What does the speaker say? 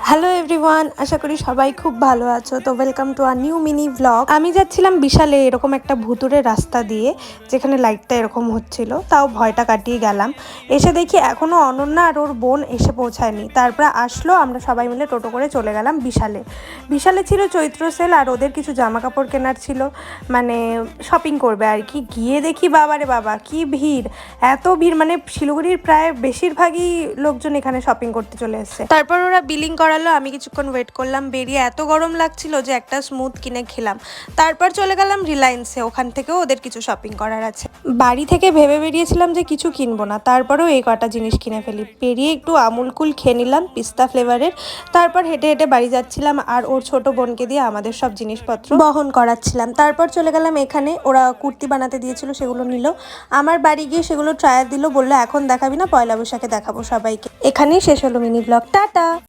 Hello everyone, আশা করি সবাই খুব ভালো আছো। তো welcome to a new mini vlog. আমি যাচ্ছিলাম বিশালে এরকম একটা ভুতুরে রাস্তা দিয়ে, যেখানে লাইটটা এরকম হচ্ছিল, তাও ভয়টা কাটিয়ে গেলাম। এসে দেখি এখনও অনন্যা আর ওর বোন এসে পৌঁছায়নি। তারপরে আসলো, আমরা সবাই মিলে টোটো করে চলে গেলাম বিশালে। বিশালে ছিল চৈত্র সেল, আর ওদের কিছু জামা কাপড় কেনার ছিল, মানে শপিং করবে আর কি। গিয়ে দেখি বাবারে বাবা কি ভিড়, এত ভিড়, মানে শিলিগুড়ির প্রায় বেশিরভাগই লোকজন এখানে শপিং করতে চলে এসেছে। তারপর ওরা বিলিং করালো, আমি কিছুক্ষণ ওয়েট করলাম, বেরিয়ে এত গরম লাগছিল যে একটা স্মুথ কিনে খেলাম। তারপর চলে গেলাম রিলায়েন্সে, ওখান থেকেও ওদের কিছু শপিং করার আছে। বাড়ি থেকে ভেবে বেরিয়েছিলাম যে কিছু কিনবো না, তারপরেও এই কটা জিনিস কিনে ফেলি। বেরিয়ে একটু আমুল কুল খেয়ে নিলাম পিস্তা ফ্লেভারের। তারপর হেঁটে হেঁটে বাড়ি যাচ্ছিলাম, আর ওর ছোট বোনকে দিয়ে আমাদের সব জিনিসপত্র বহন করাচ্ছিলাম। তারপর চলে গেলাম এখানে, ওরা কুর্তি বানাতে দিয়েছিল, সেগুলো নিল। আমার বাড়ি গিয়ে সেগুলো ট্রায়াল দিল, বললো এখন দেখাবি না, পয়লা বৈশাখে দেখাবো সবাইকে। এখানেই শেষ হলো মিনি ব্লগ, টাটা।